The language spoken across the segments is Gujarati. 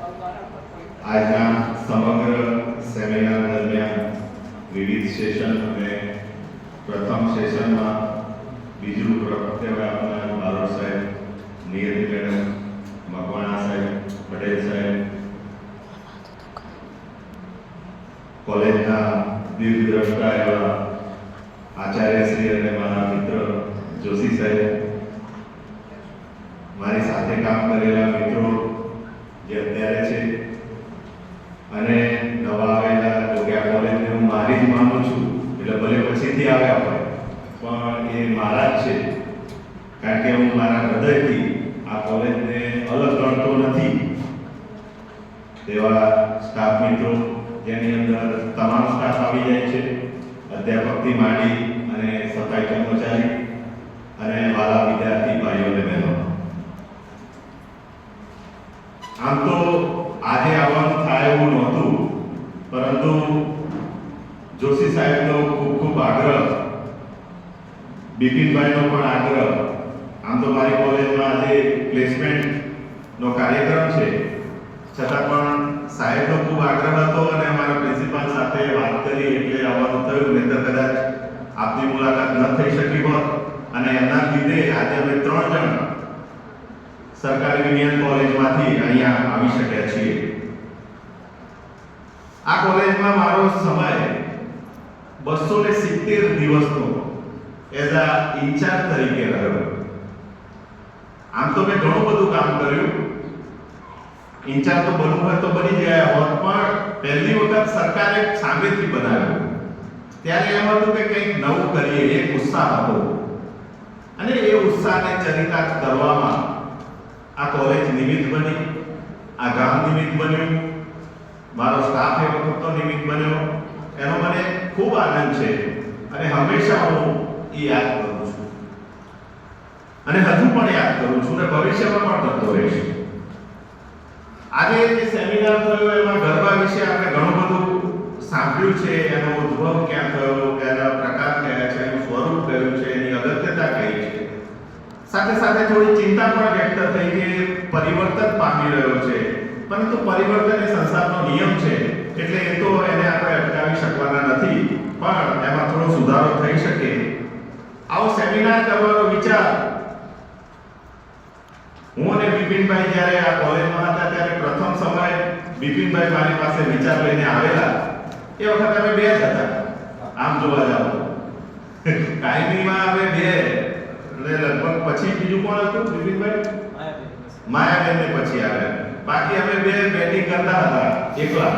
આજના સમગ્ર સેમિનાર દરમિયાન વિવિધ સેશન અને પ્રથમ સેશનમાં બીજું વક્તવ્ય આપનાર બારોટ સાહેબ, નિયતિ મેડમ, મકવાણા સાહેબ, પટેલ સાહેબ, કોલેજના દીર્ઘદ્રષ્ટા એવા આચાર્યશ્રી અને મારા મિત્ર જોશી સાહેબ, મારી સાથે કામ કરેલા મિત્રો જે અત્યારે છે અને નવા આવેલા, જો કે આ કોલેજને હું મારી જ માનું છું, એટલે ભલે પછીથી આવ્યા હોય પણ એ મારા જ છે, કારણ કે હું મારા હૃદયથી આ કોલેજને અલગ ગણતો નથી. તેવા સ્ટાફ મિત્રો જેની અંદર તમામ સ્ટાફ આવી જાય છે, અધ્યાપકથી માંડી અને સફાઈ કર્મચારી અને વાલા વિદ્યાર્થી ભાઈઓ અને બહેનો. આમ તો આજે આવવાનું થાય એવું નહોતું, પરંતુ જોશી સાહેબનો ખૂબ ખૂબ આગ્રહ, બિપિનભાઈનો પણ આગ્રહ. આમ તો મારી કોલેજમાં આજે પ્લેસમેન્ટનો કાર્યક્રમ છે, છતાં પણ સાહેબનો ખૂબ આગ્રહ હતો અને અમારા પ્રિન્સિપાલ સાથે વાત કરી એટલે આવવાનું થયું. નહીંતર કદાચ આપની મુલાકાત ન થઈ શકી હોત અને એના લીધે આજે અમે 3 જણ સરકારી વિજ્ઞાન કોલેજમાંથી અહીંયા આવી શક્યા છીએ. આ કોલેજમાં મારો સમય 270 દિવસનો એઝ અ ઇન્ચાર્જ તરીકે રહ્યો. આમ તો મેં ઘણું બધું કામ કર્યું, ઇન્ચાર્જ તો બનવું હોય તો બની ગયા હોત, પણ પહેલી વખત સરકારે સામેથી બનાવ્યું ત્યારે એમ હતું કે કંઈક નવું કરીએ, એક ઉત્સાહ હતો અને એ ઉત્સાહને ચરિતાર્થ કરવામાં આ કોલેજ નિમિત્ત બની, આ ગામ નિમિત્ત બન્યું, મારો સ્ટાફ એ વખતનો નિમિત્ત બન્યો. એનો મને ખૂબ આનંદ છે અને હંમેશા હું એ યાદ કરું છું અને હજુ પણ યાદ કરું છું અને ભવિષ્યમાં પણ કરતો રહીશ. આજે જે સેમિનાર થયો એમાં ગરબા વિશે આપણે ઘણું બધું સાંભળ્યું છે. એનો ઉદ્ભવ ક્યાં થયો, એના પ્રકાર કયા છે, એનું સ્વરૂપ કયું છે, એની અગત્યતા કઈ છે. સાથે સાથે થોડી ચિંતા પણ વ્યક્ત થઈ કે પરિવર્તન પામી રહ્યો છે, પરંતુ પરિવર્તન એ સંસારનો નિયમ છે એટલે એ તો એને આપણે અટકાવી શકવાના નથી, પણ એમાં થોડો સુધારો થઈ શકે. આવો સેમિનાર કરવાનો વિચાર હું અને બિપિનભાઈ જ્યારે આ કોલેજમાં હતા ત્યારે પ્રથમ સમય બિપિનભાઈ મારી પાસે વિચાર લઈને આવેલા. એ વખતે અમે 2 જ હતા, આમ જોવા જાવ કાયમીમાં અમે 2, એટલે લગભગ પછી બીજું કોણ હતું બિપિનભાઈ? માયાબેન ને પછી આવ્યા. બાકી અમે 2 બેટિંગ કરતા હતા એકલા.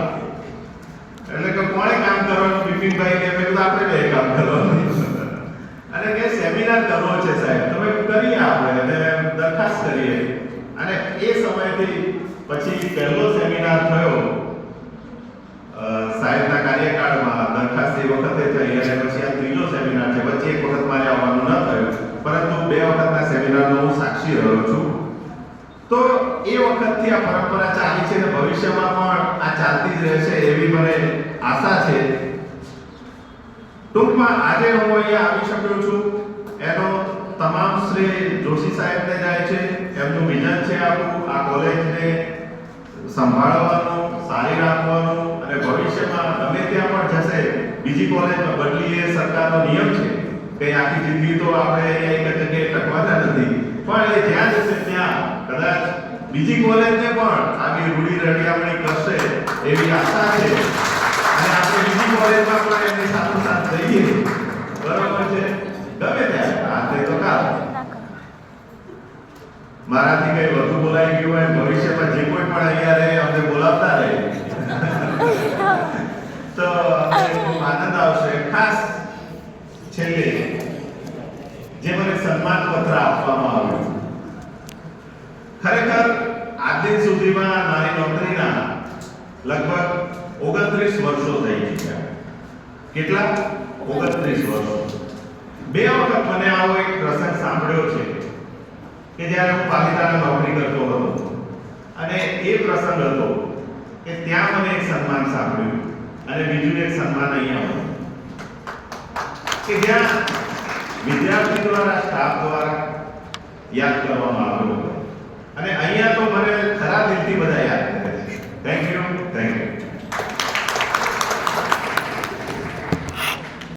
એટલે કે કોણે કામ કરવાનું? બિપિનભાઈ કે મેં કીધું આપણે 2 કામ કરવાનું અને કે સેમિનાર કરવો છે સાહેબ, તમે કરીએ આપણે અને દરખાસ્ત કરીએ. અને એ સમયથી પછી પહેલો સેમિનાર થયો સાહેબના કાર્યકાળમાં, દરખાસ્ત એ વખતે થઈ અને પછી આ 3જો સેમિનાર છે. વચ્ચે એક વખત મારે આવવાનું ન થયું, પરંતુ 2 વખતના સેમિનારનો હું સાક્ષી રહ્યો છું. તો એ વખતથી આ પરંપરા ચાલી છે અને ભવિષ્યમાં પણ આ ચાલતી જ રહેશે એવી મને આશા છે. ટૂંકમાં આજે હું અહીંયા આવી શક્યો છું એનો તમામ શ્રેય જોશી સાહેબને જાય છે. એમનું વિઝન છે આપણું આ કોલેજને સંભાળવાનું, સારી રાખવાનું અને ભવિષ્યમાં ગમે ત્યાં પણ જશે બીજી કોલેજમાં બદલી એ સરકારનો નિયમ છે કે આખી જિંદગી તો આપણે એક જગ્યાએ ટકવાના નથી, પણ એ જ્યાં જશે ત્યાં કદાચ બીજી કોલેજને પણ આવી રૂડી રડિયામણી કરશે એવી આશા છે અને આપણે બીજી કોલેજમાં પણ એમની સાથોસાથ જઈએ. બરાબર છે, ગમે ત્યાં આ તો કામ મારાથી કઈ વધુ બોલાઈ ગયું હોય, ભવિષ્યમાં જે કોઈ પણ અહીંયા રહે અમને બોલાવતા રહે તો અમને ખૂબ આનંદ આવશે. ખાસ છેલ્લે જે મને સન્માન પત્ર આપવામાં આવ્યું, ખરેખર આજ દિન સુધીમાં મારી નોકરીના લગભગ 29 વર્ષો થઈ ગયા. કેટલા? 29 વર્ષો. 2 વખત મને આવો એક પ્રસંગ સાંભળ્યો છે કે જ્યારે હું પાલિતાણા નોકરી કરતો હતો અને એ પ્રસંગ હતો કે ત્યાં મને એક સન્માન સાંભળ્યું અને બીજું એક સન્માન અહીંયા હતું કે જ્યાં વિદ્યાર્થી દ્વારા, સ્ટાફ દ્વારા યાદ કરવામાં આવ્યો. અને અહીંયા તો મને ખરા દિલથી